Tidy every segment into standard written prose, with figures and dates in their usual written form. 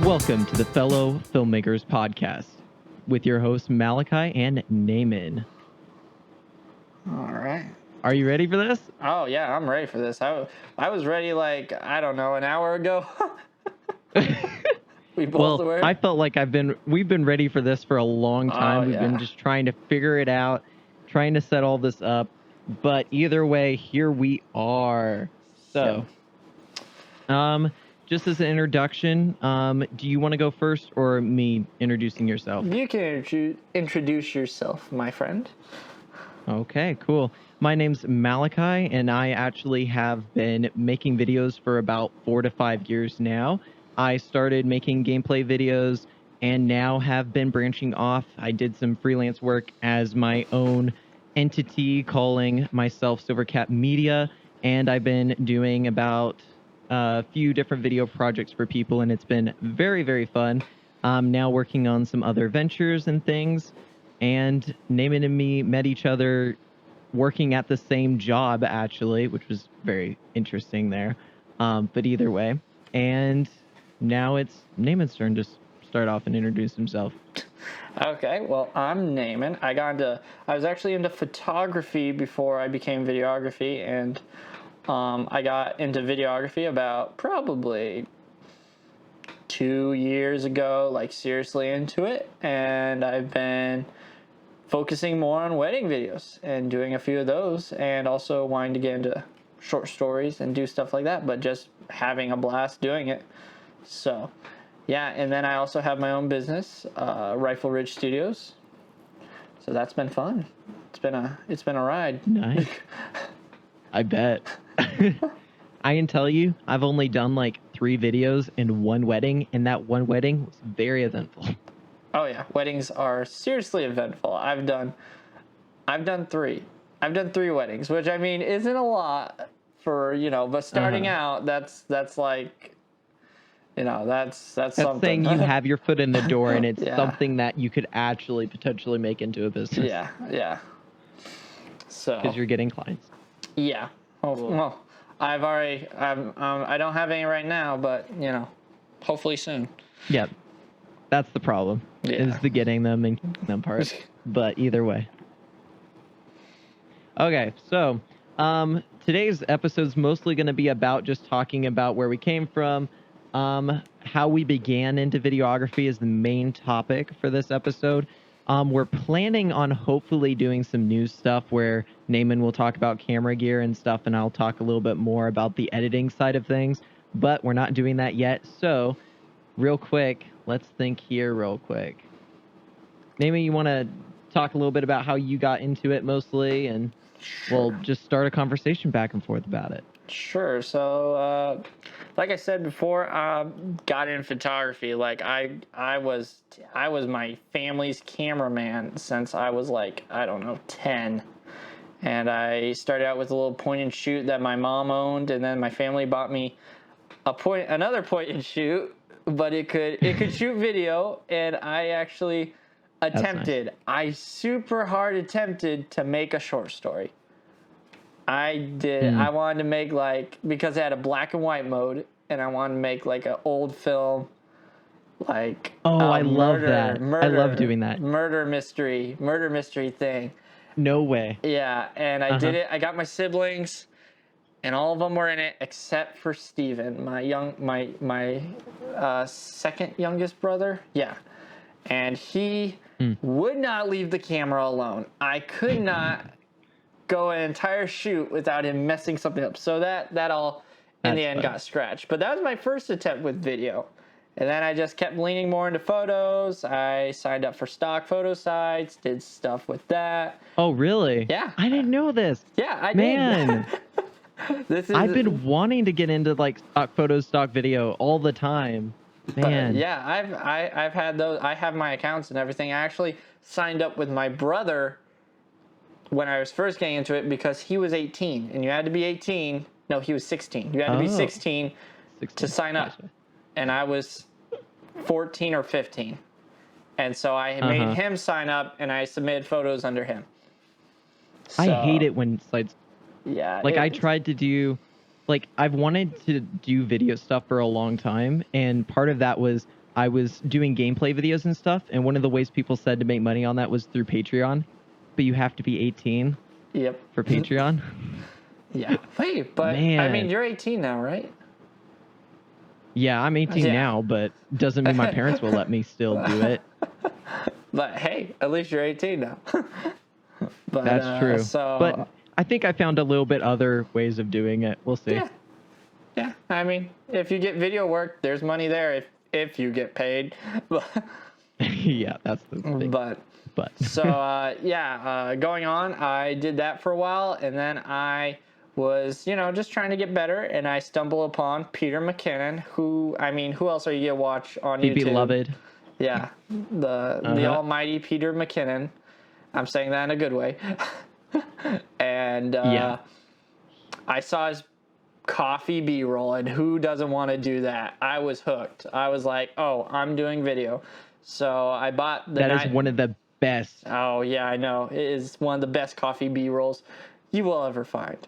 Welcome to the Fellow Filmmakers Podcast with your hosts Malachi and Naaman. All right. Are you ready for this? Oh, yeah, I'm ready for this. I was ready an hour ago. We both were. I felt like we've been ready for this for a long time. We've been just trying to figure it out, trying to set all this up. But either way, here we are. So, just as an introduction, do you want to go first or me introducing yourself? You can introduce yourself, my friend. Okay, cool. My name's Malachi, and I actually have been making videos for about 4 to 5 years now. I started making gameplay videos and now have been branching off. I did some freelance work as my own entity, calling myself SilverCapMedia, and I've been doing about a few different video projects for people, and it's been very, very fun. I'm now working on some other ventures and things, and Naaman and me met each other working at the same job, actually, which was very interesting there. But either way, and now it's Naaman's turn to start off and introduce himself. Okay, well, I'm Naaman. I was actually into photography before I became videography, and I got into videography about probably 2 years ago, like seriously into it, and I've been focusing more on wedding videos and doing a few of those, and also wanting to get into short stories and do stuff like that, but just having a blast doing it. So, yeah, and then I also have my own business, RifleRidge Studios. So that's been fun. It's been a ride. Nice. I bet. I can tell you, I've only done like 3 videos and 1 wedding, and that 1 wedding was very eventful. Oh yeah, weddings are seriously eventful. I've done 3. I've done 3 weddings, which I mean isn't a lot for, but starting out, that's like, that's something. Saying you have your foot in the door and it's something that you could actually potentially make into a business. Yeah. So. Because you're getting clients. Yeah. Well, I don't have any right now, but hopefully soon. Yeah, that's the problem. Is the getting them and keeping them part. But either way. Okay, so today's episode is mostly going to be about just talking about where we came from. How we began into videography is the main topic for this episode. We're planning on hopefully doing some new stuff where Naaman will talk about camera gear and stuff, and I'll talk a little bit more about the editing side of things, but we're not doing that yet. So real quick, let's think here real quick. Naaman, you want to talk a little bit about how you got into it mostly, and we'll just start a conversation back and forth about it. Sure. So, like I said before, got in photography. Like I was my family's cameraman since I was 10. And I started out with a little point and shoot that my mom owned, and then my family bought me another point and shoot, but it could shoot video, and I actually attempted. Nice. I super hard attempted to make a short story. I did. I wanted to make because I had a black and white mode, and I wanted to make an old film, I love that. I love doing that. Murder mystery thing. No way. Yeah, and I did it. I got my siblings, and all of them were in it except for Steven, my second youngest brother. Yeah, and he would not leave the camera alone. I could not go an entire shoot without him messing something up. So that all in the end got scratched. But that was my first attempt with video. And then I just kept leaning more into photos. I signed up for stock photo sites, did stuff with that. Oh, really? Yeah. I didn't know this. Yeah, I did. Man. I've been wanting to get into stock photos, stock video all the time. Man. Yeah, I've had those. I have my accounts and everything. I actually signed up with my brother when I was first getting into it because he was 18 and you had to be 18. No, he was 16. You had to be 16 to sign up. Gotcha. And I was 14 or 15. And so I made him sign up and I submitted photos under him. So, I hate it when sites Yeah. Like I tried to do, like I've wanted to do video stuff for a long time, and part of that was I was doing gameplay videos and stuff, and one of the ways people said to make money on that was through Patreon, but you have to be 18 Yep. for Patreon. Yeah. Wait, but I mean, Man. you're 18 now, right? Yeah, I'm 18 Yeah. now, but doesn't mean my parents will let me still do it. But hey, at least you're 18 now. But That's true. So, But I think I found a little bit other ways of doing it. We'll see. yeah. Yeah. I mean, if you get video work, there's money there if you get paid. Yeah, that's the thing. But so going on, I did that for a while, and then I was, just trying to get better, and I stumbled upon Peter McKinnon, who else are you gonna watch on The YouTube? beloved. Yeah, the almighty Peter McKinnon. I'm saying that in a good way. And I saw his coffee B-roll, and who doesn't want to do that? I was hooked. I was like, oh, I'm doing video. So I bought the... That is one of the best. Oh, yeah, I know. It is one of the best coffee B-rolls you will ever find.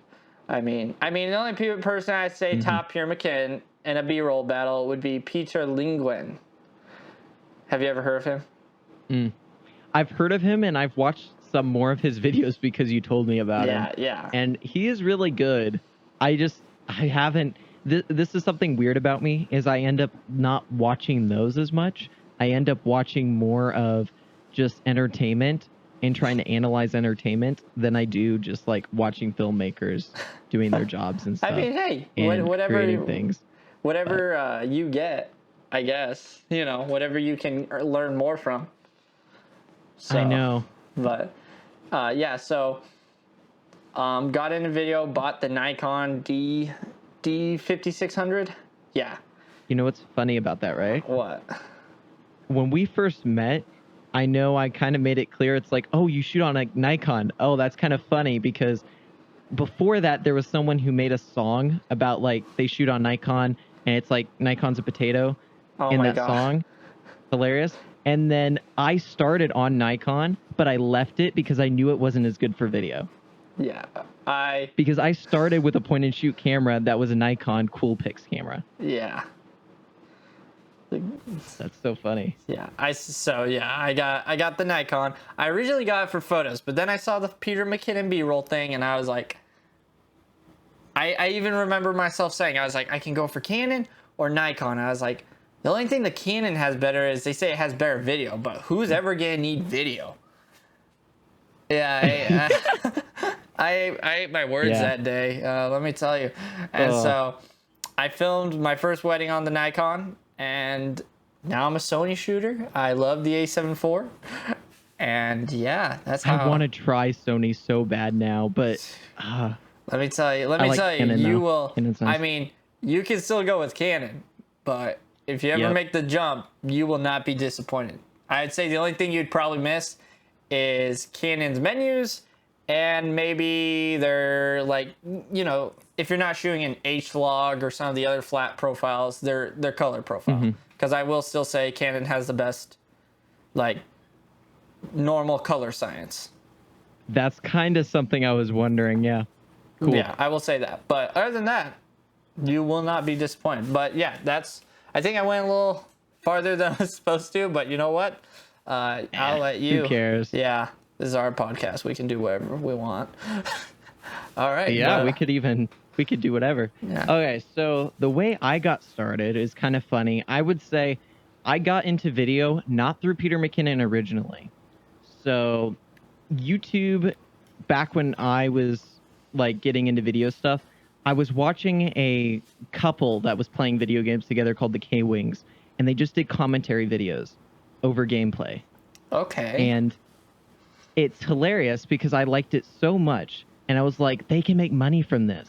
I mean, the only person I'd say top Peter McKinnon in a B-roll battle would be Peter Linguen. Have you ever heard of him? I've heard of him, and I've watched some more of his videos because you told me about him. Yeah. And he is really good. I haven't... This is something weird about me, is I end up not watching those as much. I end up watching more of just entertainment and trying to analyze entertainment than I do just like watching filmmakers doing their jobs and stuff. I mean, hey, and whatever creating things. Whatever you get, I guess, whatever you can learn more from. So, I know. But so got into video, bought the Nikon D5600. Yeah. You know what's funny about that, right? What? When we first met, I know I kind of made it clear. It's like, oh, you shoot on a Nikon. Oh, that's kind of funny because before that, there was someone who made a song about like they shoot on Nikon and it's like Nikon's a potato in that song. Hilarious. And then I started on Nikon, but I left it because I knew it wasn't as good for video. Yeah, because I started with a point and shoot camera that was a Nikon Coolpix camera. Yeah. That's so funny. Yeah, I got the Nikon. I originally got it for photos, but then I saw the Peter McKinnon B-roll thing, and I was like, I even remember myself saying, I was like, I can go for Canon or Nikon. I was like, the only thing the Canon has better is they say it has better video, but who's ever gonna need video? Yeah, I ate my words that day. Let me tell you. And so I filmed my first wedding on the Nikon. And now I'm a Sony shooter. I love the A7 IV. And yeah, that's how... I want to try Sony so bad now, but... let me tell you, Canon, you though. will... Canon's nice. I mean, you can still go with Canon, but if you ever make the jump, you will not be disappointed. I'd say the only thing you'd probably miss is Canon's menus, and maybe they're like, if you're not shooting an H-log or some of the other flat profiles, their color profile. Because I will still say Canon has the best, like, normal color science. That's kind of something I was wondering, yeah. Cool. Yeah, I will say that. But other than that, you will not be disappointed. But yeah, I think I went a little farther than I was supposed to, but you know what? I'll let you. Who cares? Yeah, this is our podcast. We can do whatever we want. All right. Yeah, we could do whatever. Yeah. Okay, so the way I got started is kind of funny. I would say I got into video not through Peter McKinnon originally. So YouTube, back when I was like getting into video stuff, I was watching a couple that was playing video games together called the K-Wings, and they just did commentary videos over gameplay. Okay. And it's hilarious because I liked it so much. And I was like, they can make money from this.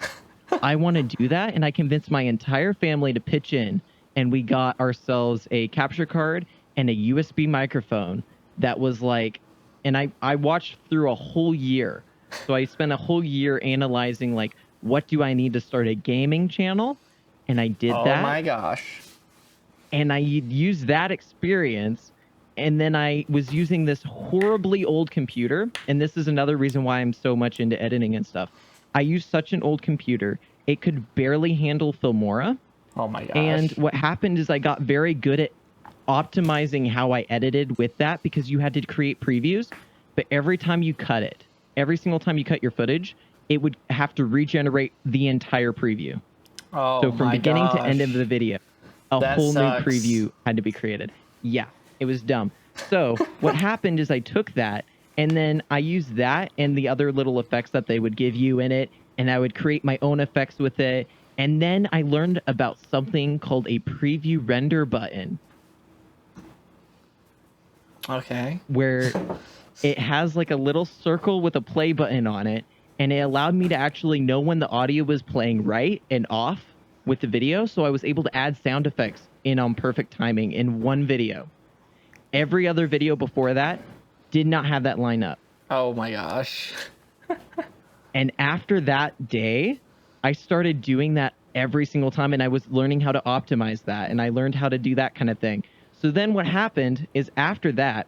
I want to do that. And I convinced my entire family to pitch in. And we got ourselves a capture card and a USB microphone that was like, and I watched through a whole year. So I spent a whole year analyzing, like, what do I need to start a gaming channel? And I did that. Oh my gosh. And I used that experience. And then I was using this horribly old computer. And this is another reason why I'm so much into editing and stuff. I used such an old computer, it could barely handle Filmora. Oh my gosh. And what happened is I got very good at optimizing how I edited with that, because you had to create previews, but every time you cut it, every single time you cut your footage, it would have to regenerate the entire preview. Oh, so from my beginning gosh. to end of the video, That whole sucks. new preview had to be created. Yeah, it was dumb. So what happened is I took that, and then I used that and the other little effects that they would give you in it, and I would create my own effects with it. And then I learned about something called a preview render button, Okay. where it has like a little circle with a play button on it, and it allowed me to actually know when the audio was playing right and off with the video. So I was able to add sound effects in on perfect timing in one video. Every other video before that did not have that line up. Oh my gosh. And after that day, I started doing that every single time, and I was learning how to optimize that, and I learned how to do that kind of thing. So then what happened is after that,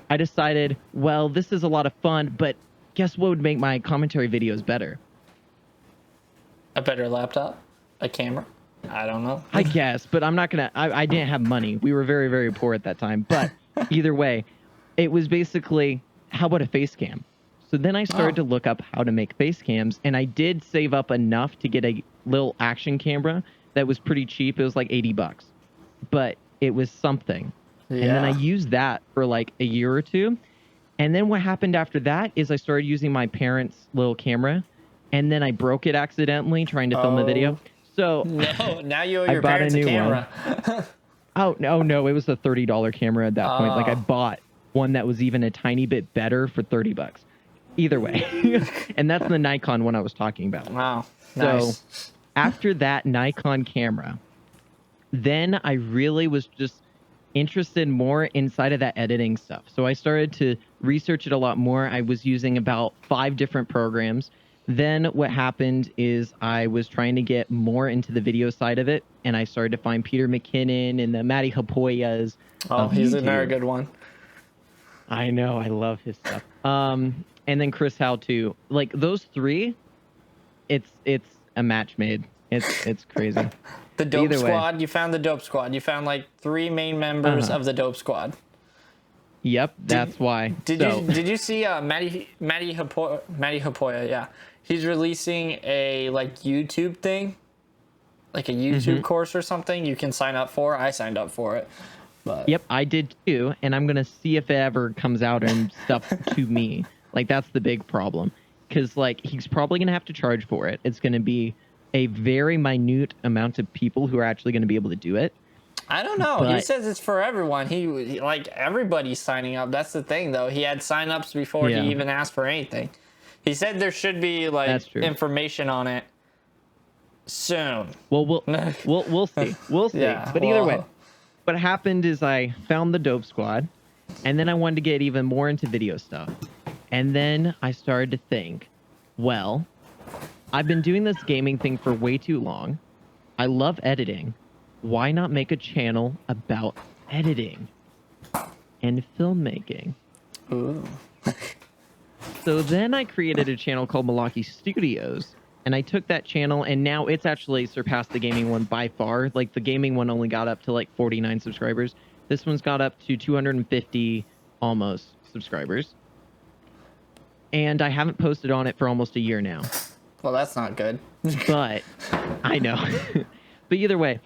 I decided, well, this is a lot of fun, but guess what would make my commentary videos better? A better laptop? A camera? I don't know. I guess, but I'm not going to, I didn't have money. We were very, very poor at that time. But either way, it was basically, how about a face cam? So then I started to look up how to make face cams, and I did save up enough to get a little action camera that was pretty cheap. It was like $80, but it was something. Yeah. And then I used that for like a year or two. And then what happened after that is I started using my parents' little camera, and then I broke it accidentally trying to film a video. So No, now you owe I your bought a parents a new camera. Oh, no, it was a $30 camera at that point. Like I bought one that was even a tiny bit better for $30. Either way. And that's the Nikon one I was talking about. Wow. So Nice. after that Nikon camera, then I really was just interested more inside of that editing stuff. So I started to research it a lot more. I was using about 5 different programs. Then what happened is I was trying to get more into the video side of it, and I started to find Peter McKinnon and the Matty Hapoyas. Oh, he's another YouTube. good one. I know, I love his stuff. And then Chris Howe too. Like those 3, it's a match made. It's crazy. The Dope Either way. Squad. You found the Dope Squad. You found like 3 main members of the Dope Squad. Yep, that's why. Did you see Matty Hapoya? Yeah, he's releasing a like YouTube thing, like a YouTube course or something. You can sign up for. I signed up for it. But Yep, I did too, and I'm gonna see if it ever comes out and stuff to me. Like that's the big problem, because like he's probably gonna have to charge for it. It's gonna be a very minute amount of people who are actually gonna be able to do it. I don't know. He But- says it's for everyone. He like everybody's signing up. That's the thing, though. He had signups before Yeah. he even asked for anything. He said there should be like That's true. information on it soon. Well, we'll see. We'll see. Yeah, But either well- way, what happened is I found the Dope Squad, and then I wanted to get even more into video stuff. And then I started to think, well, I've been doing this gaming thing for way too long. I love editing. Why not make a channel about editing and filmmaking? Ooh. So then I created a channel called Malachi Studios, and I took that channel, and now it's actually surpassed the gaming one by far. Like the gaming one only got up to like 49 subscribers. This one's got up to 250 almost subscribers. And I haven't posted on it for almost a year now. Well, that's not good. But I know. But either way,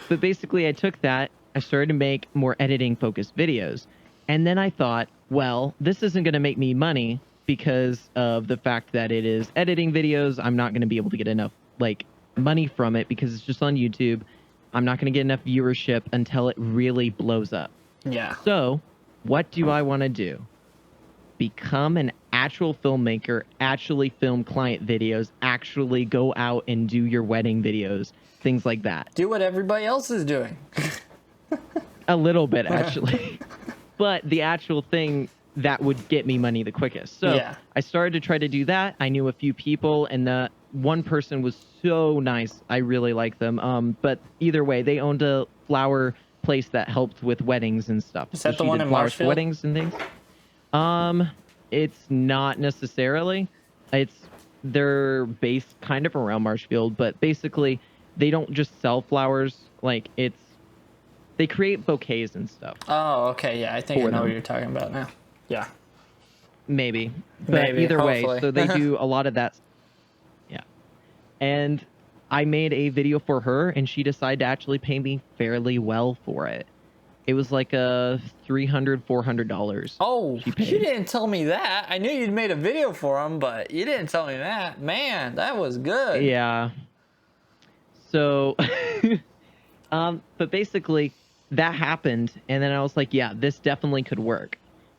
but basically I took that, I started to make more editing focused videos. And then I thought, well, this isn't going to make me money because of the fact that it is editing videos. I'm not going to be able to get enough like money from it because it's just on YouTube. I'm not going to get enough viewership until it really blows up. Yeah. So what do I want to do? Become an actual filmmaker, actually film client videos, actually go out and do your wedding videos, things like that. Do what everybody else is doing. A little bit, actually. But the actual thing that would get me money the quickest. So Yeah. I started to try to do that. I knew a few people, and the one person was so nice. I really like them. But either way, they owned a flower place that helped with weddings and stuff. Is that the she one did in flowers for Marshfield? weddings and things. It's not necessarily. It's they're based kind of around Marshfield, but basically they don't just sell flowers. Like they create bouquets and stuff. Oh, okay. Yeah, I think I For know what them. you're talking about now. Yeah. Maybe. But Maybe, either way, hopefully. so they do a lot of that. Yeah. And I made a video for her, and she decided to actually pay me fairly well for it. It was like a $300-$400. Oh, she you paid. didn't tell me that. I knew you'd made a video for him, but you didn't tell me that. Man, that was good. Yeah. So, but basically that happened, and then I was like, yeah, this definitely could work.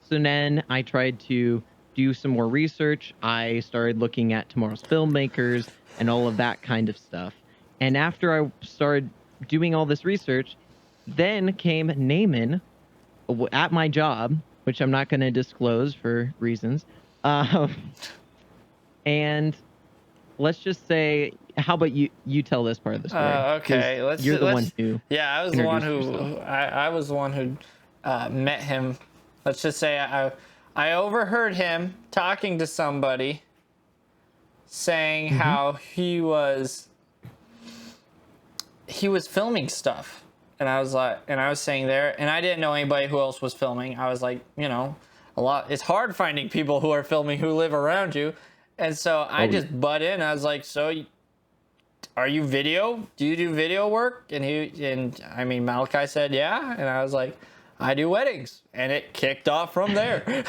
So then I tried to do some more research. I started looking at Tomorrow's Filmmakers and all of that kind of stuff. And after I started doing all this research, then came Naaman at my job, which I'm not going to disclose for reasons. And let's just say, how about you tell this part of the story? Okay, 'Cause you're the one who. Yeah, I was the one who. introduced yourself. I was the one who met him. Let's just say I overheard him talking to somebody, saying how he was filming stuff, and I was saying there, and I didn't know anybody who else was filming. I was like, it's hard finding people who are filming who live around you, and so I just butt in. I was like, so. Are you video? Do you do video work? And Malachi said, yeah. And I was like, I do weddings. And it kicked off from there.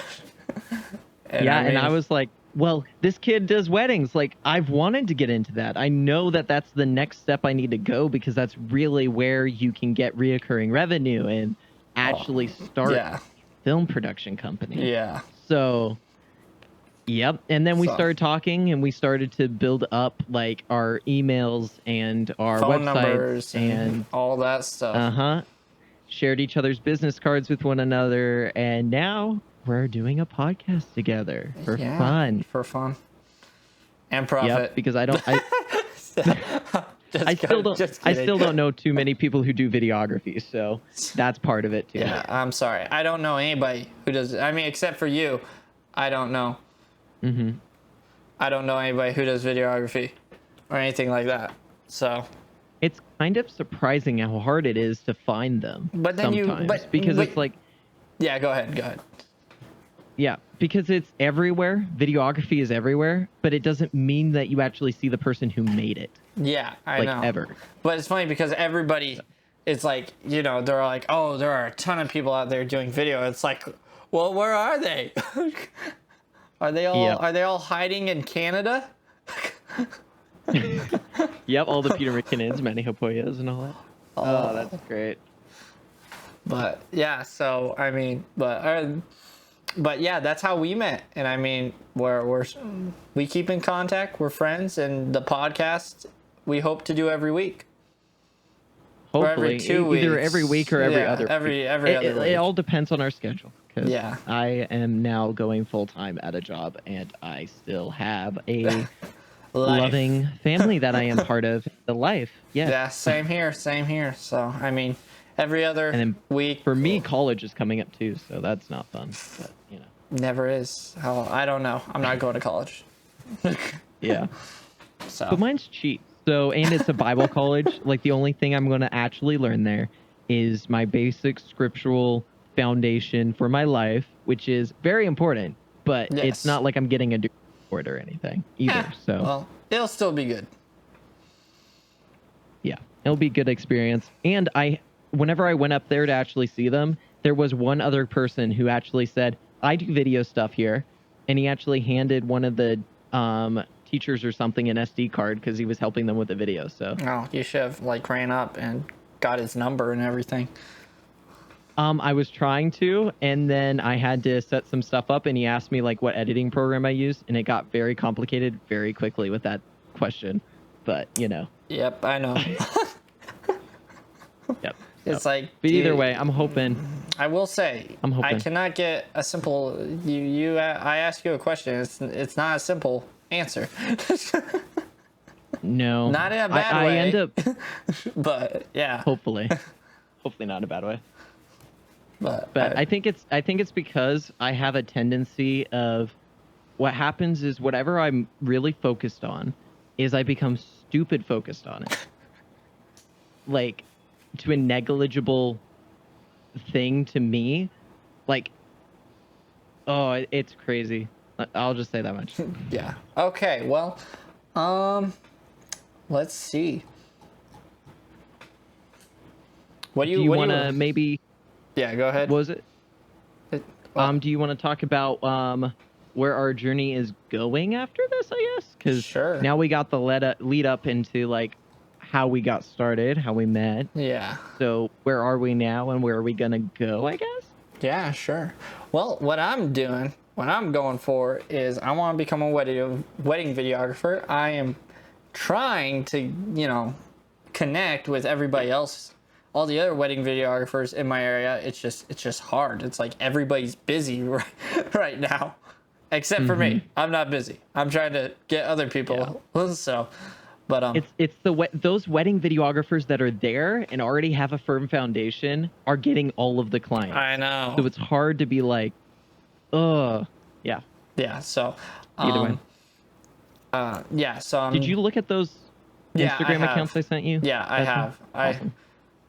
And I was like, well, this kid does weddings. Like, I've wanted to get into that. I know that that's the next step I need to go, because that's really where you can get reoccurring revenue and actually start a film production company. Yeah. So, yep. And then we started talking, and we started to build up like our emails and our phone websites numbers and all that stuff. Shared each other's business cards with one another, and now we're doing a podcast together for fun. For fun. And profit. Yep, because I still don't know too many people who do videography, so that's part of it too. Yeah, I'm sorry. I don't know anybody who does. I mean, except for you, I don't know. I don't know anybody who does videography or anything like that. So it's kind of surprising how hard it is to find them. But then because it's like, yeah, go ahead. Yeah, because it's everywhere. Videography is everywhere, but it doesn't mean that you actually see the person who made it. Yeah, I know. Ever. But it's funny because everybody, it's like, they're like, oh, there are a ton of people out there doing video. It's like, well, where are they? Are they all hiding in Canada? Yep, all the Peter McKinnons, Manny Hopoyas, and all that. Oh, that's great. But yeah, so but yeah, that's how we met, and we keep in contact. We're friends, and the podcast we hope to do every week. Hopefully, or every 2 weeks. Either every week or every other. Every other week. It all depends on our schedule. Yeah. I am now going full time at a job, and I still have a loving family that I am part of. The life, yes. Yeah, same here. So every other week. For me, college is coming up too, so that's not fun. But never is. Hell, I don't know. I'm not going to college. Yeah. So. But mine's cheap. So, and it's a Bible college. Like, the only thing I'm going to actually learn there is my basic scriptural foundation for my life, which is very important, but it's not like I'm getting a degree for it or anything either. So, well, it'll still be good. Yeah, it'll be a good experience. And whenever I went up there to actually see them, there was one other person who actually said, I do video stuff here. And he actually handed one of the teachers or something an SD card because he was helping them with the video. So, oh, you should have ran up and got his number and everything. I was trying to, and then I had to set some stuff up, and he asked me what editing program I use, and it got very complicated very quickly with that question. But Yep, I know. Yep. It's but either way, I'm hoping. I will say, I cannot get a simple. I ask you a question. It's not a simple answer. No. Not in a bad way. I end up. But yeah. Hopefully not in a bad way. But I think it's because I have a tendency of, what happens is whatever I'm really focused on is I become stupid focused on it. Like, to a negligible thing to me. Like, oh, it's crazy. I'll just say that much. Yeah. Okay, well, let's see. What do you want to maybe... Yeah, go ahead. What was it? Do you want to talk about where our journey is going after this, I guess? Because sure. Now we got the lead up into, like, how we got started, how we met. Yeah. So where are we now and where are we going to go, I guess? Yeah, sure. Well, what I'm going for is I want to become a wedding videographer. I am trying to, you know, connect with everybody else, all the other wedding videographers in my area. It's just hard. It's like everybody's busy right now, except for me. I'm not busy. I'm trying to get other people. Yeah. So, but it's those wedding videographers that are there and already have a firm foundation are getting all of the clients. I know. So it's hard to be like, yeah. Yeah. So, either way. yeah. So did you look at those Instagram accounts I sent you? Yeah, I have. Awesome.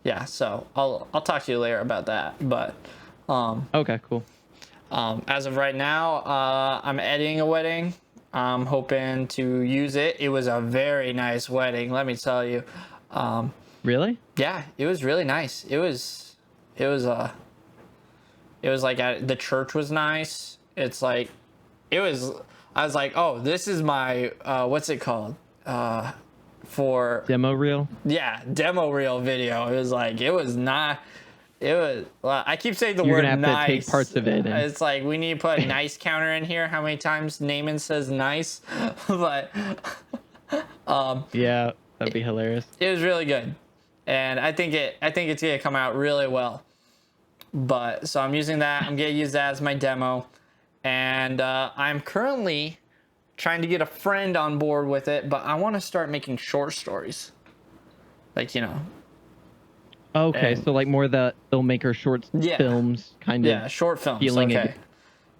Yeah. So I'll talk to you later about that. But okay, cool. As of right now, I'm editing a wedding. I'm hoping to use it. It was a very nice wedding, let me tell you. Really? Yeah, it was really nice. It was like the church was nice. It's like, I was like, oh, this is my, what's it called? For demo reel? Yeah, demo reel video. It was like, I keep saying the You're word gonna have nice. To take parts of it. It's like, we need to put a nice counter in here. How many times Naaman says nice? But yeah, that'd be hilarious. It was really good, and I think it's gonna come out really well. But so I'm using that. I'm gonna use that as my demo, and I'm currently trying to get a friend on board with it. But I want to start making short stories, like, you know. Okay, so like more the filmmaker short films kind of. Yeah, short films. Okay.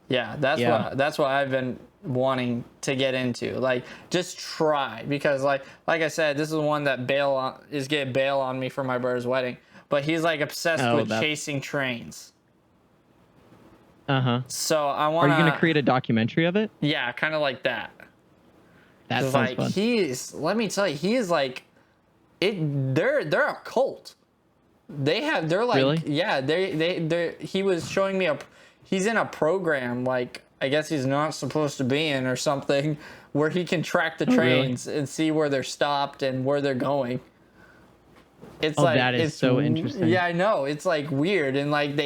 Yeah, that's what I've been wanting to get into. Like, just try, because like I said, this is one that is getting bail on me for my brother's wedding. But he's like obsessed with chasing trains. So I want. Are you gonna create a documentary of it? Yeah, kind of like that. That sounds like fun. Let me tell you, he is like, they're a cult. They're like, really? Yeah, he was showing me he's in a program, like, I guess he's not supposed to be in or something, where he can track the trains and see where they're stopped and where they're going. It's like, that is so interesting. Yeah, I know. It's like weird. And like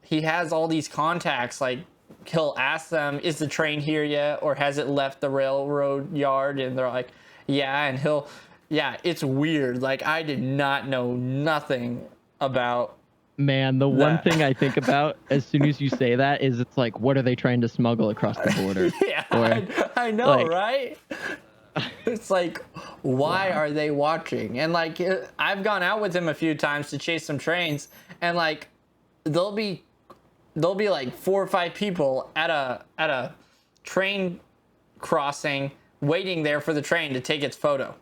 he has all these contacts, like he'll ask them, is the train here yet? Or has it left the railroad yard? And they're like, yeah. And yeah, it's weird. Like, I did not know nothing about. Man, the one thing I think about as soon as you say that is, it's like, what are they trying to smuggle across the border? Yeah, I know, like, right? It's like, why are they watching? And like, I've gone out with him a few times to chase some trains, and like, there'll be like 4 or 5 people at a train crossing waiting there for the train to take its photo.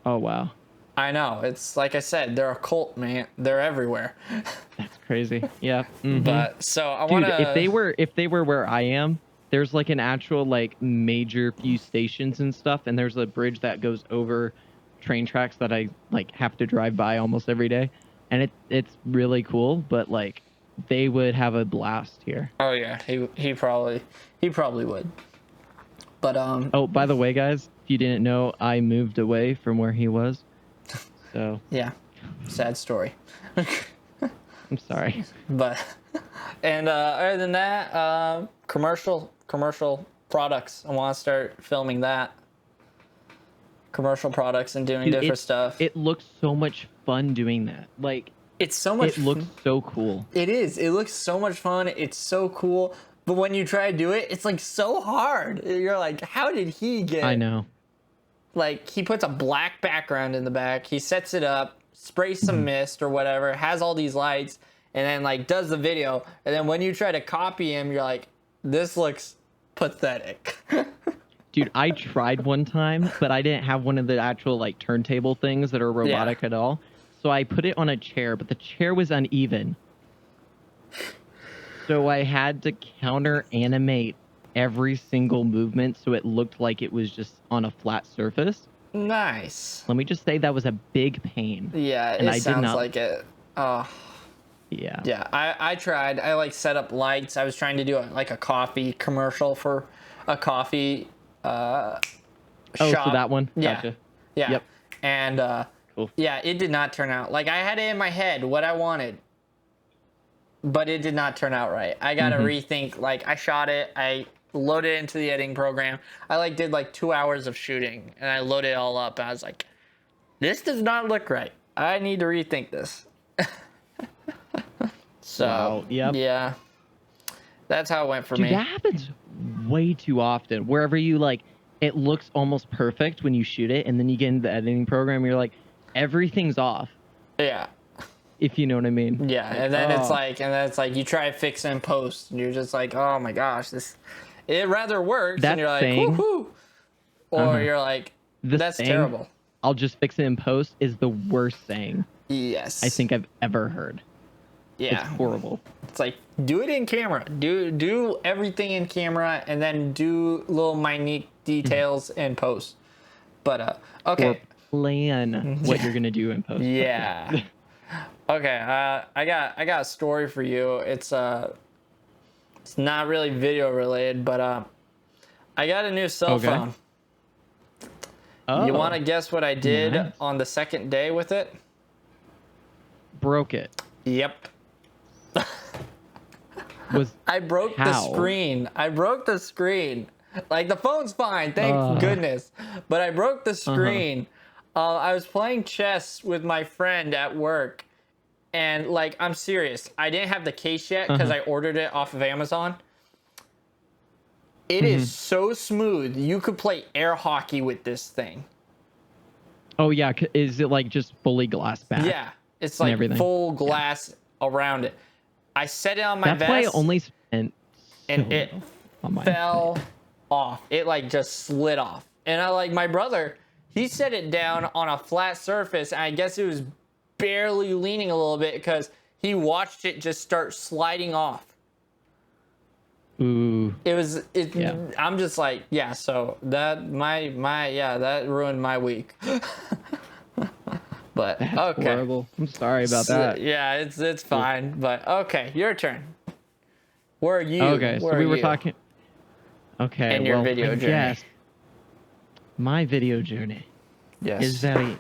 Oh, wow. I know. It's like I said, they're a cult, man. They're everywhere. That's crazy. Yeah. But so I want to. If they were where I am, there's like an actual like major few stations and stuff, and there's a bridge that goes over train tracks that I like have to drive by almost every day, and it's really cool. But like, they would have a blast here. Oh yeah, he probably would. But Oh, by the way, guys, if you didn't know, I moved away from where he was. So yeah, sad story. I'm sorry. But and other than that, commercial products. I want to start filming that. Commercial products and doing different stuff. It looks so much fun doing that. Like, it's so much. It looks so cool. It is. It looks so much fun. It's so cool. But when you try to do it, it's like so hard. You're like, how did he get? I know. Like, he puts a black background in the back. He sets it up, sprays some mist or whatever, has all these lights, and then like does the video. And then when you try to copy him, you're like, this looks pathetic. Dude, I tried one time, but I didn't have one of the actual like turntable things that are robotic at all. So I put it on a chair, but the chair was uneven. So I had to counter animate every single movement so it looked like it was just on a flat surface. Nice. Let me just say that was a big pain. Yeah, and it sounds like it. Oh. Yeah. Yeah, I tried. I like set up lights. I was trying to do like a coffee commercial for a coffee shop. So that one? Yeah. Gotcha. Yeah. Yep. And Cool. yeah, it did not turn out. Like I had it in my head what I wanted, but it did not turn out right. I got to rethink. Like I shot it. I loaded it into the editing program. I like did like 2 hours of shooting and I loaded it all up. And I was like, this does not look right. I need to rethink this. So, Wow, yep. yeah, that's how it went for Dude, me. that happens way too often. Wherever you like, it looks almost perfect when you shoot it, and then you get into the editing program, you're like, everything's off. Yeah. If you know what I mean. Yeah, and then it's like you try to fix it in post, and you're just like, oh my gosh, it rather works, That and you're like, thing, woohoo, or you're like, that's terrible. I'll just fix it in post is the worst saying Yes. I think I've ever heard. Yeah. It's horrible. It's like, do it in camera. Do everything in camera, and then do little minute details in post. But okay. Or plan what you're gonna do in post. Yeah. Okay. I got a story for you. It's not really video related, but I got a new cell phone. Oh, You want to guess what I did nice. on the second day with it? Broke it. Yep. I broke how? the screen. I broke the screen. Like, the phone's fine, thank goodness. But I broke the screen. I was playing chess with my friend at work. And, like, I'm serious. I didn't have the case yet because I ordered it off of Amazon. It is so smooth. You could play air hockey with this thing. Oh, yeah. Is it, like, just fully glass back? Yeah. It's, like, full glass around it. I set it on my vest. That's why I only spent and it fell off. It like just slid off. And I like my brother, he set it down on a flat surface. And I guess it was barely leaning a little bit because he watched it just start sliding off. Ooh. I'm just like, yeah, so that that ruined my week. But That's okay. horrible. I'm sorry about that. Yeah, it's fine. But okay, your turn. Where are you? Okay, so we were talking. Okay, and your video journey. Yes, my video journey is very,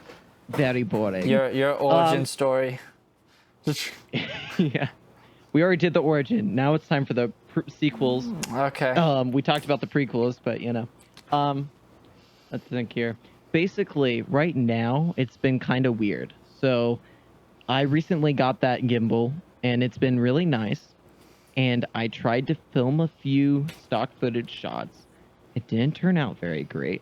very boring. Your origin story. Yeah, we already did the origin. Now it's time for the sequels. Okay. We talked about the prequels, but you know, let's think here. Basically, right now, it's been kind of weird. So, I recently got that gimbal, and it's been really nice. And I tried to film a few stock footage shots. It didn't turn out very great.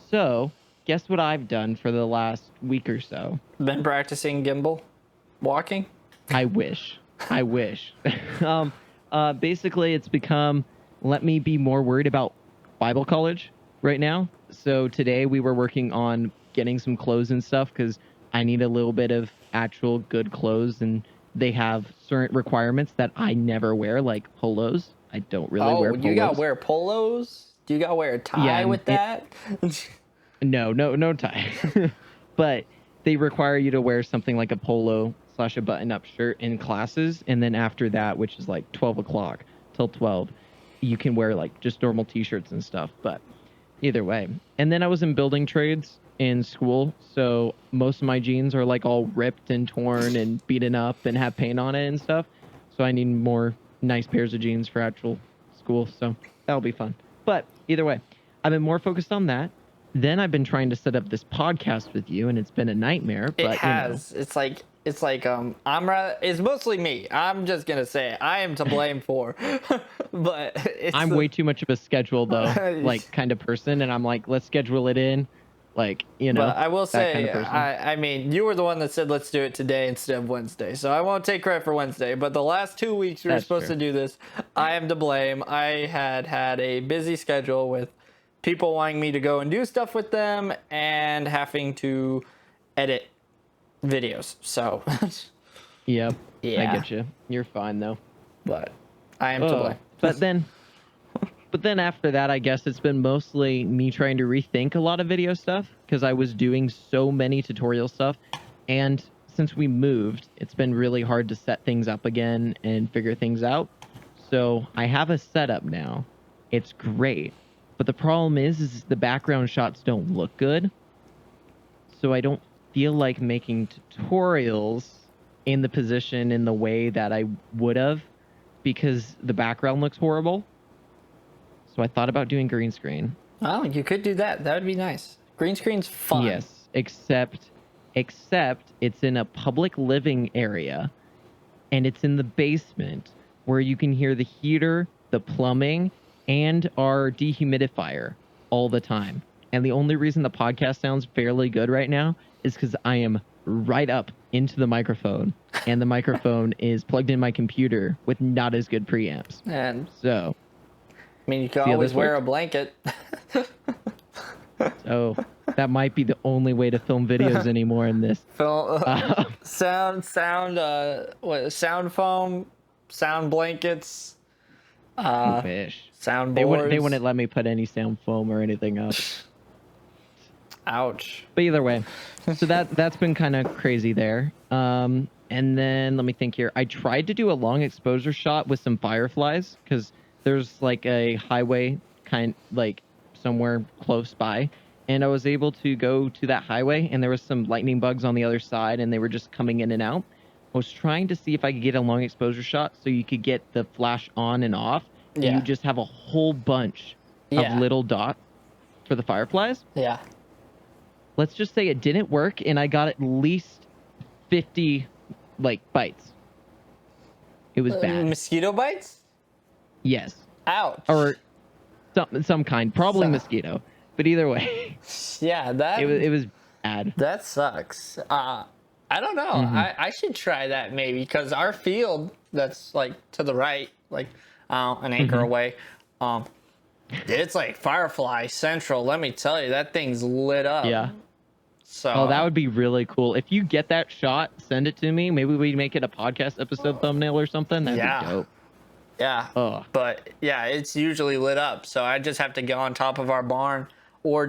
So, guess what I've done for the last week or so? Been practicing gimbal walking? I wish. I wish. Basically, it's become, let me be more worried about Bible college right now. So today we were working on getting some clothes and stuff because I need a little bit of actual good clothes, and they have certain requirements that I never wear, like polos. I don't really wear polos. You gotta wear polos? Do you gotta wear a tie with that? No tie. But they require you to wear something like a polo / a button-up shirt in classes, and then after that, which is like 12 o'clock till 12, you can wear like just normal t-shirts and stuff. But either way. And then I was in building trades in school, so most of my jeans are like all ripped and torn and beaten up and have paint on it and stuff. So I need more nice pairs of jeans for actual school, so that'll be fun. But either way, I've been more focused on that. Then I've been trying to set up this podcast with you, and it's been a nightmare. But it has. You know. It's like it's mostly me. I'm just gonna say it. I am to blame for, but I'm way too much of a schedule though, like kind of person, and I'm like, let's schedule it in. Like, But I will that kind say, of person. I mean, you were the one that said let's do it today instead of Wednesday. So I won't take credit for Wednesday. But the last 2 weeks we were That's supposed true. to do this, I am to blame. I had a busy schedule with people wanting me to go and do stuff with them and having to edit videos. So, Yep. I yeah. get you. You're fine though. But I am to blame. But then after that, I guess it's been mostly me trying to rethink a lot of video stuff because I was doing so many tutorial stuff. And since we moved, it's been really hard to set things up again and figure things out. So I have a setup now. It's great. But the problem is the background shots don't look good. So I don't feel like making tutorials in the position in the way that I would have because the background looks horrible. So I thought about doing green screen. Oh, you could do that. That would be nice. Green screen's fun. Yes, except it's in a public living area and it's in the basement where you can hear the heater, the plumbing, and our dehumidifier all the time. And the only reason the podcast sounds fairly good right now is because I am right up into the microphone and the microphone is plugged in my computer with not as good preamps. And So I mean, you can See how always this wear a works? blanket. Oh, that might be the only way to film videos anymore in this. Sound foam, sound blankets, Fish. sound They boards. wouldn't let me put any sound foam or anything up. Ouch. But either way, so that's been kind of crazy there. And then let me think here. I tried to do a long exposure shot with some fireflies because there's like a highway like somewhere close by, and I was able to go to that highway and there was some lightning bugs on the other side and they were just coming in and out. I was trying to see if I could get a long exposure shot so you could get the flash on and off and Yeah. you just have a whole bunch Yeah. of little dots for the fireflies. Yeah. Let's just say it didn't work and I got at least 50 like bites. It was bad. Mosquito bites? Yes. Ouch. Or some kind, probably So- mosquito. But either way, Yeah, that it was bad. that sucks. I don't know. Mm-hmm. I should try that maybe because our field that's like to the right, like an acre Mm-hmm. away, it's like Firefly Central. Let me tell you, that thing's lit up. Yeah. So Oh, that would be really cool. If you get that shot, send it to me. Maybe we make it a podcast episode thumbnail or something. That'd Yeah. be dope. yeah. Oh, But yeah, it's usually lit up. So I just have to go on top of our barn or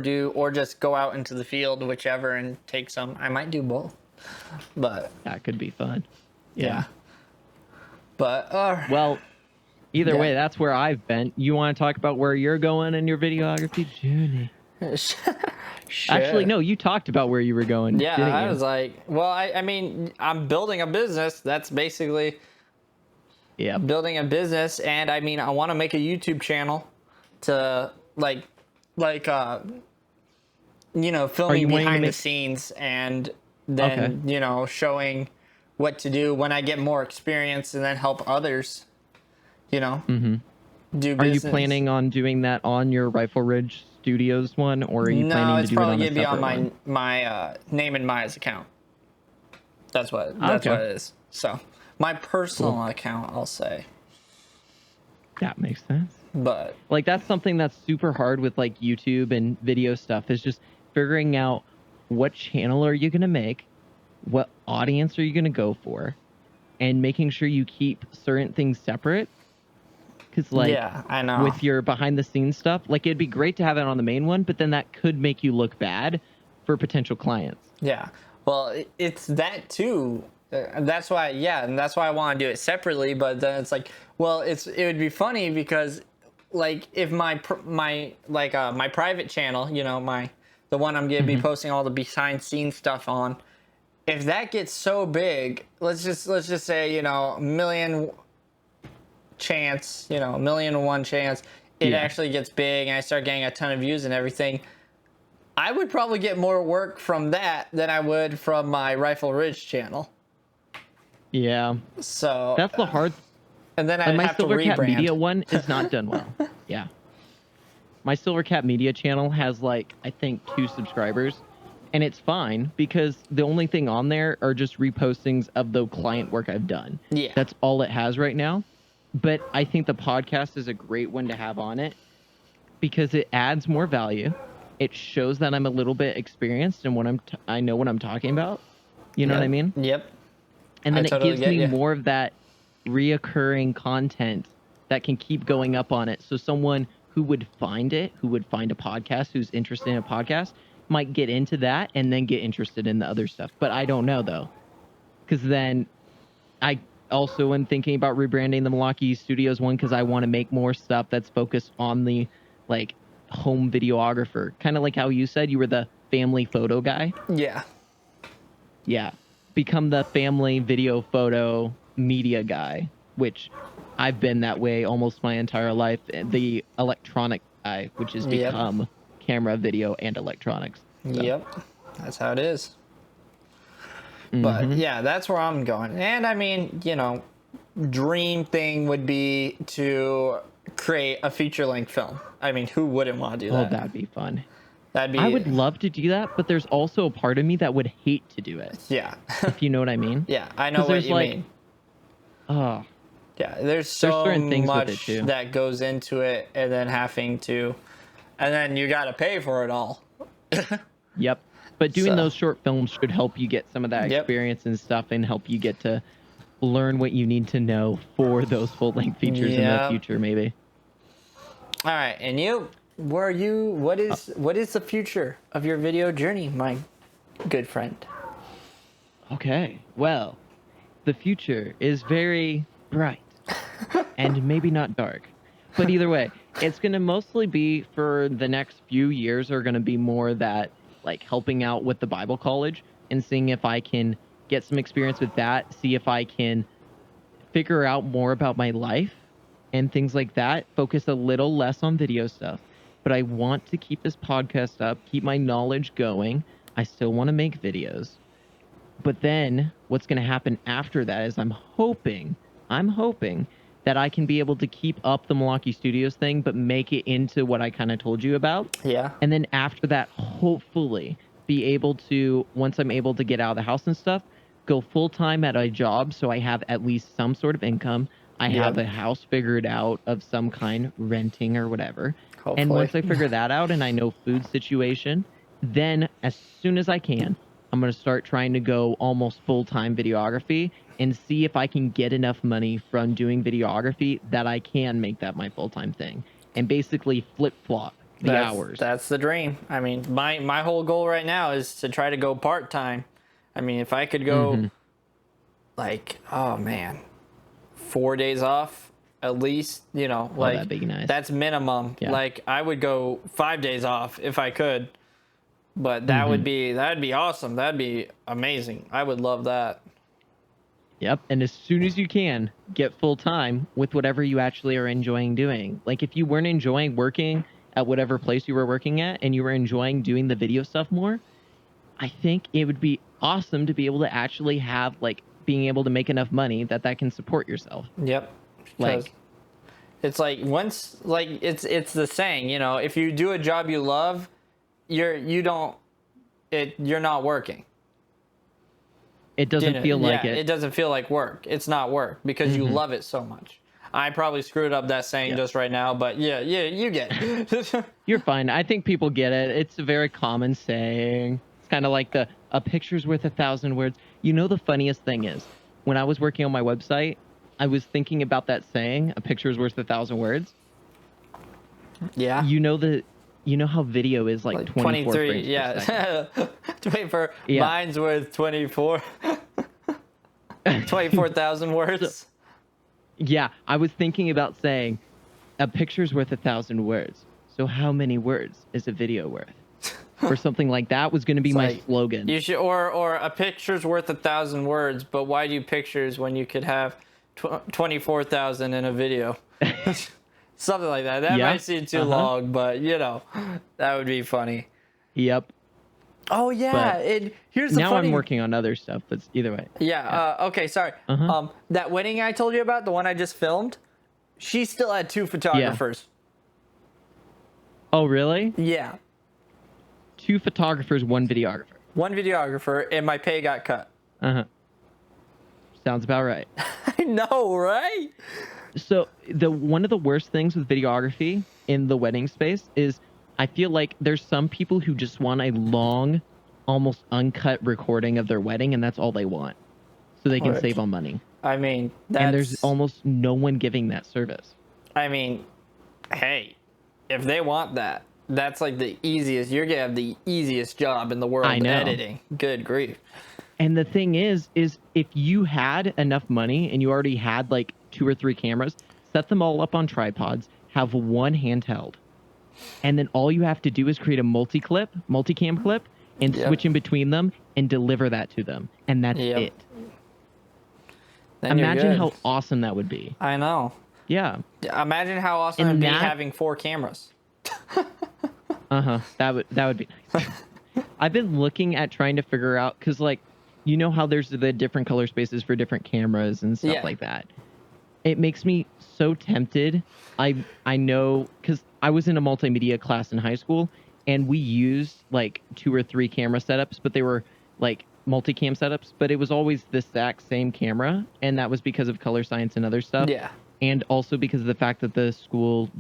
just go out into the field, whichever, and take some. I might do both. But that could be fun. yeah. But Well, either Yeah. way, that's where I've been. You want to talk about where you're going in your videography journey? Actually, no, you talked about where you were going. Yeah, didn't I you? was like, well, I mean, I'm building a business. That's basically Yeah. building a business, and I mean, I want to make a YouTube channel to like filming wanting to behind the make- scenes, and then showing what to do when I get more experience, and then help others. Do Mm-hmm. Are you business. planning on doing that on your RifleRidge Studios one, or are you No, planning to it's do probably it on a gonna be on separate my one? name and Maya's account. That's what Okay. it is. So my personal Cool. account, I'll say. That makes sense. But Like that's something that's super hard with like YouTube and video stuff is just figuring out what channel are you going to make, what audience are you going to go for, and making sure you keep certain things separate. Because like yeah, I know. with your behind the scenes stuff, like it'd be great to have it on the main one, but then that could make you look bad for potential clients. Yeah. Well, it's that too. That's why, and that's why I want to do it separately. But then it's like, well, it would be funny because, like, if my private channel, the one I'm gonna be posting all the behind scenes stuff on, if that gets so big, let's just say, a million chance, a million and one chance, it Yeah. actually gets big and I start getting a ton of views and everything. I would probably get more work from that than I would from my RifleRidge channel. Yeah, So that's the hard. and then And I'd my have to SilverCapMedia rebrand. one is not done well. Yeah. my SilverCapMedia channel has like, I think 2 subscribers, and it's fine because the only thing on there are just repostings of the client work I've done. Yeah. That's all it has right now. But I think the podcast is a great one to have on it because it adds more value. It shows that I'm a little bit experienced in what I know what I'm talking about. You know what I mean? Yep. And then I it totally gives get me ya. more of that reoccurring content that can keep going up on it. So someone who would find it, who would find a podcast, who's interested in a podcast, might get into that and then get interested in the other stuff. But I don't know though, because then I also am thinking about rebranding the Malachi Studios one because I want to make more stuff that's focused on the like home videographer, kind of like how you said you were the family photo guy. Yeah. Yeah, become the family video photo media guy, which I've been that way almost my entire life. The electronic guy, which has Yep. become camera, video, and electronics. So. Yep. That's how it is. But yeah, that's where I'm going. And I mean, you know, dream thing would be to create a feature-length film. I mean, who wouldn't want to do that? Oh, that'd be fun. That'd be. I would love to do that, but there's also a part of me that would hate to do it. Yeah. If you know what I mean. Yeah, I know what you mean. Oh. Yeah, there's so certain things with it much too. that goes into it, and then and then you got to pay for it all. Yep. But doing So- those short films should help you get some of that Yep. experience and stuff and help you get to learn what you need to know for those full-length features in the Yep. future, maybe. All right, and you, what is the future of your video journey, my good friend? Okay. Well, the future is very bright and maybe not dark. But either way, it's going to mostly be for the next few years are going to be more that like helping out with the Bible college and seeing if I can get some experience with that, see if I can figure out more about my life and things like that, focus a little less on video stuff. But I want to keep this podcast up, keep my knowledge going. I still want to make videos. But then what's going to happen after that is I'm hoping that I can be able to keep up the Malachi Studios thing, but make it into what I kind of told you about. Yeah. And then after that, hopefully be able to, once I'm able to get out of the house and stuff, go full-time at a job so I have at least some sort of income. I have a house figured out of some kind, renting or whatever. Hopefully. And once I figure that out and I know food situation, then as soon as I can, I'm going to start trying to go almost full-time videography and see if I can get enough money from doing videography that I can make that my full-time thing and basically flip-flop the hours. That's the dream. I mean, my whole goal right now is to try to go part-time. I mean, if I could go like, oh man, 4 days off at least, you know, like that'd be nice. that's minimum. Yeah. Like I would go 5 days off if I could. But that'd be awesome. That'd be amazing. I would love that. Yep. And as soon as you can, get full time with whatever you actually are enjoying doing. Like if you weren't enjoying working at whatever place you were working at and you were enjoying doing the video stuff more, I think it would be awesome to be able to actually have like being able to make enough money that can support yourself. Yep. Like it's like once like it's the saying, you know, if you do a job you love, you're not working. it doesn't feel like it. It doesn't feel like work. It's not work because you love it so much. I probably screwed up that saying just right now, but yeah, you get it. You're fine. I think people get it. It's a very common saying. It's kind of like a picture's worth 1,000 words. You know, the funniest thing is when I was working on my website, I was thinking about that saying, a picture's worth 1,000 words. Yeah. You know how video is like 24 frames per second. 24. Yeah. Mine's worth 24. 24,000 words. Yeah, I was thinking about saying a picture's worth 1,000 words. So how many words is a video worth? Or something like that was going to be my slogan. You should, or a picture's worth 1,000 words, but why do pictures when you could have 24,000 in a video? Something like that. That might seem too long, but you know, that would be funny. Yep. Oh yeah, here's the now funny. I'm working on other stuff, but either way. Yeah. Okay. Sorry. That wedding I told you about, the one I just filmed, she still had 2 photographers. Oh, really? Yeah. 2 photographers, 1 videographer. 1 videographer, and my pay got cut. Uh-huh. Sounds about right. I know, right? So one of the worst things with videography in the wedding space is I feel like there's some people who just want a long, almost uncut recording of their wedding, and that's all they want, so they can Right. save on money. I mean, And there's almost no one giving that service. I mean, hey, if they want that, that's like the easiest. You're gonna have the easiest job in the world. I know. Editing. Good grief. And the thing is if you had enough money and you already had like 2 or 3 cameras, set them all up on tripods, have one handheld, and then all you have to do is create a multicam clip, and Yep. switch in between them and deliver that to them, and that's Yep. it. Then you're Imagine good. how awesome that would be. I know. Yeah. Imagine how awesome And it'd be that- having 4 cameras. That would be nice. I've been looking at trying to figure out, because like, you know how there's the different color spaces for different cameras and stuff Yeah. like that. It makes me so tempted. I know, because I was in a multimedia class in high school, and we used like 2 or 3 camera setups, but they were like multicam setups, but it was always the exact same camera, and that was because of color science and other stuff. Yeah. And also because of the fact that the school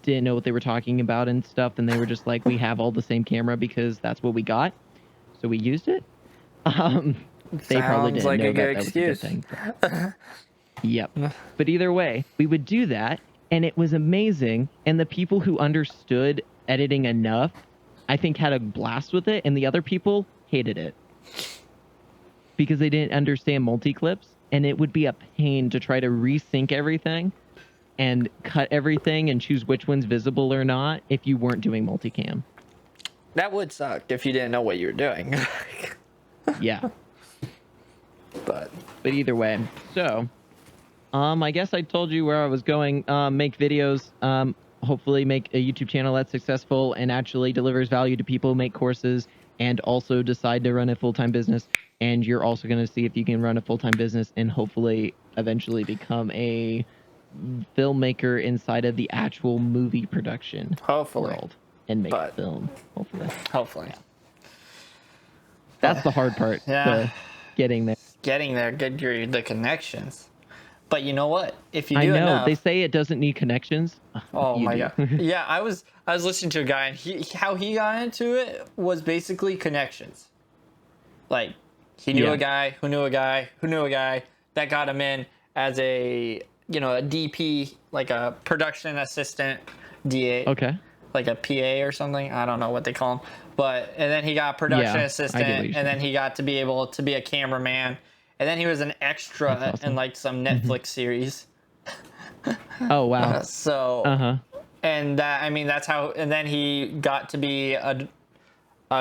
didn't know what they were talking about and stuff, and they were just like, we have all the same camera because that's what we got, so we used it. They probably didn't like know a good that was a good excuse. thing. Yep. But either way, we would do that, and it was amazing. And the people who understood editing enough, I think, had a blast with it, and the other people hated it because they didn't understand multi-clips, and it would be a pain to try to resync everything and cut everything and choose which one's visible or not if you weren't doing multicam. That would suck if you didn't know what you were doing. Yeah. But either way, so I guess I told you where I was going. Make videos, hopefully make a YouTube channel that's successful and actually delivers value to people, make courses, and also decide to run a full-time business. And you're also going to see if you can run a full-time business and hopefully eventually become a filmmaker inside of the actual movie production hopefully. world and make film. Hopefully. That's the hard part. Yeah. Getting there. Getting there, good grief, the connections. But you know what? If you do I know enough, they say it doesn't need connections. oh You my do. god. Yeah, I was listening to a guy, and how he got into it was basically connections. Like, he knew Yeah. a guy who knew a guy who knew a guy that got him in as a DP, like a production assistant, DA. Okay. Like a PA or something. I don't know what they call them. And then he got production Yeah, I get what assistant, you're and saying. then he got to be able to be a cameraman, and then he was an extra That's awesome. in like some Netflix series. Oh wow. So, Uh-huh. and that, I mean, that's how, and then he got to be a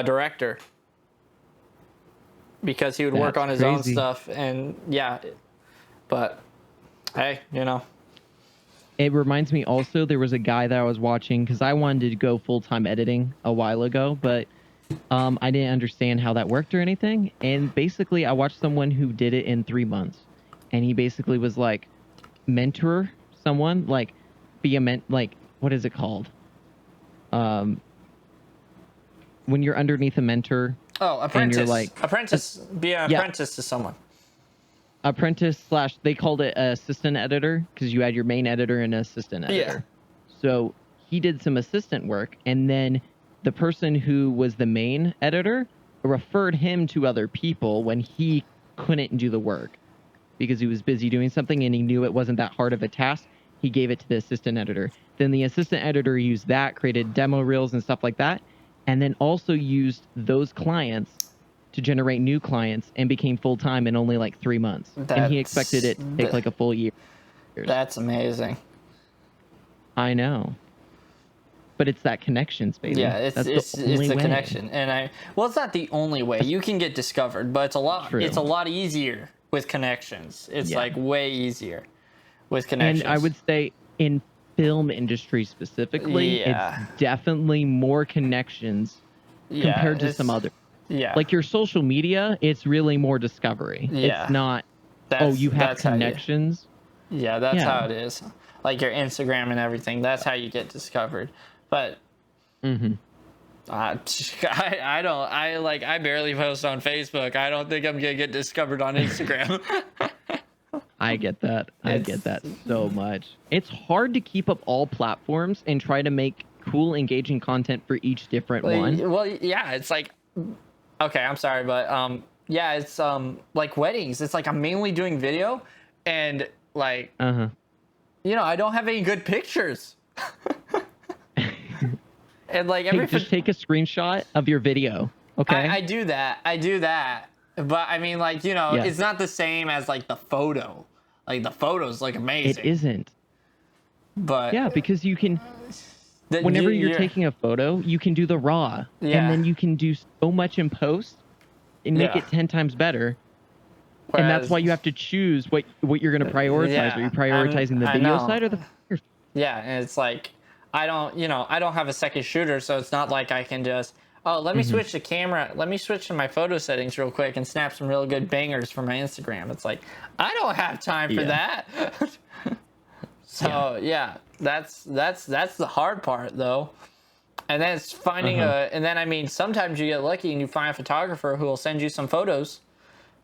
director because he would work That's on his own crazy. stuff, and yeah, but hey, It reminds me also, there was a guy that I was watching because I wanted to go full-time editing a while ago, but I didn't understand how that worked or anything. And basically, I watched someone who did it in 3 months, and he basically was like, mentor someone, like like, what is it called? When you're underneath a mentor. oh, apprentice, And you're like- be an Yeah. apprentice to someone. Apprentice / they called it assistant editor because you had your main editor and an assistant editor. So he did some assistant work, and then the person who was the main editor referred him to other people when he couldn't do the work because he was busy doing something and he knew it wasn't that hard of a task. He gave it to the assistant editor. Then the assistant editor used that, created demo reels and stuff like that, and then also used those clients to generate new clients and became full-time in only like 3 months. And he expected it to take like a full year. That's amazing. I know. But it's that connections, baby. Yeah, it's the only the way. connection, and it's not the only way. You can get discovered, but it's a lot easier with connections. It's Yeah. like way easier with connections. And I would say in film industry specifically, Yeah. it's definitely more connections Yeah, compared to it's- some other. Yeah, Like your social media, it's really more discovery. Yeah. It's not, That's- you have that's how you- connections. Yeah, that's Yeah. how it is. Like your Instagram and everything. That's how you get discovered. But Mm-hmm. I barely post on Facebook. I don't think I'm gonna get discovered on Instagram. I get that. I get that so much. It's hard to keep up all platforms and try to make cool, engaging content for each different one. Well, yeah, it's like, okay, I'm sorry, but yeah, it's like weddings. It's like I'm mainly doing video, and like, you know, I don't have any good pictures. And like just take a screenshot of your video. Okay. I do that. But I mean, like, you know, it's not the same as like the photo. Like the photo's like amazing. It isn't. But yeah, because you can, whenever you're taking a photo, you can do the raw, and then you can do so much in post and make it 10 times better. Whereas, and that's why you have to choose what you're going to prioritize. Are you prioritizing the video side or the? Yeah, and it's like I don't have a second shooter, so it's not like I can just let me switch the camera. Let me switch to my photo settings real quick and snap some real good bangers for my Instagram. It's like I don't have time for that. So that's the hard part though. And then it's finding and then I mean sometimes you get lucky and you find a photographer who will send you some photos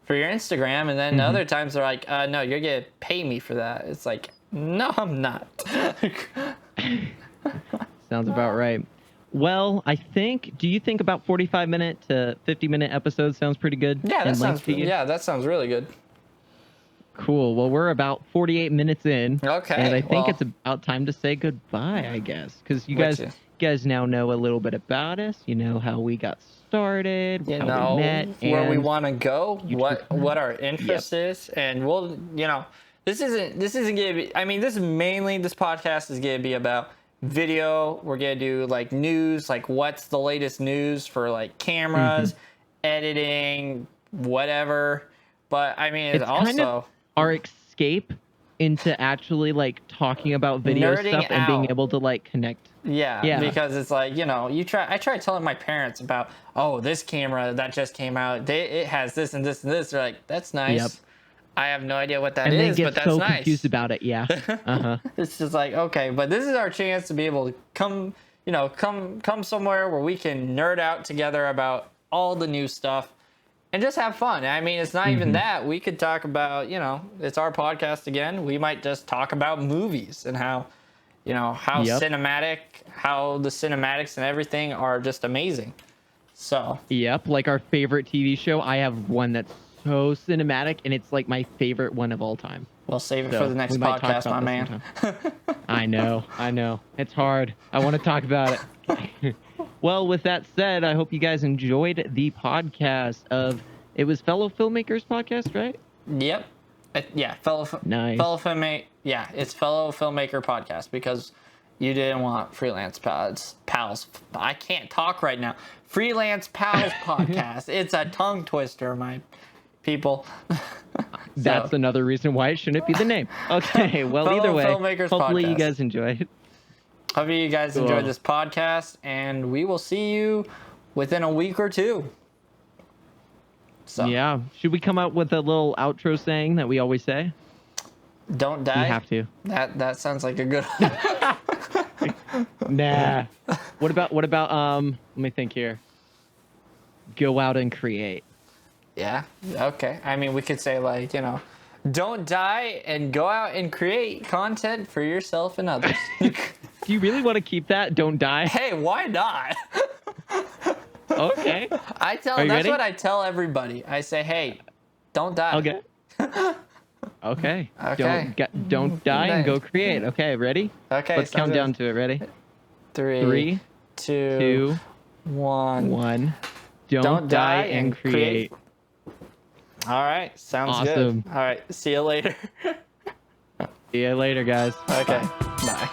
for your Instagram, and then other times they're like, no, you're gonna pay me for that. It's like, no, I'm not. Sounds about right. Well, do you think about 45-minute to 50-minute episodes sounds pretty good? Yeah, that sounds really good. Cool. Well, we're about 48 minutes in. Okay. And I think it's about time to say goodbye, I guess. Because you guys now know a little bit about us. You know how we got started, how we met, where we want to go, what our interest is, and we'll, you know, this isn't gonna be, I mean, this podcast is gonna be about video. We're gonna do like news, like what's the latest news for like cameras, editing, whatever. But I mean, it's also kind of our escape into actually like talking about video stuff and being able to like connect. Yeah, because it's like, you know, I try telling my parents about, oh, this camera that just came out, it has this and this and this. They're like, that's nice. Yep. I have no idea what that is, but that's nice. And they get so confused about it, yeah. It's just like, okay, but this is our chance to be able to come somewhere where we can nerd out together about all the new stuff and just have fun. I mean, it's not even that. We could talk about, you know, it's our podcast again. We might just talk about movies and how, you know, how cinematic, how the cinematics and everything are just amazing. So. Yep, like our favorite TV show. I have one that's so cinematic, and it's like my favorite one of all time. We'll save it for the next podcast, my man. I know. It's hard. I want to talk about it. Well, with that said, I hope you guys enjoyed the podcast it was Fellow Filmmakers Podcast, right? Yep. Yeah, Nice. Yeah, it's Fellow Filmmaker Podcast because you didn't want Freelance Pals. I can't talk right now. Freelance Pals Podcast. It's a tongue twister, my people. That's another reason why it shouldn't be the name. Okay, well, either way, hopefully you guys enjoyed. Hopefully you guys enjoyed this podcast, and we will see you within a week or two. So. Yeah. Should we come up with a little outro saying that we always say? Don't die. You have to. That sounds like a good one. Nah. What about let me think here. Go out and create. Yeah. Okay. I mean, we could say like, you know, don't die and go out and create content for yourself and others. Do you really want to keep that? Don't die? Hey, why not? Okay. That's what I tell everybody. I say, hey, don't die. Okay. Okay. Don't die and go create. Okay, ready? Okay. Let's count down to it. Ready? 3, 2, 1. Don't die and create. All right. Sounds awesome. Good. All right. See you later. See you later, guys. Okay. Bye.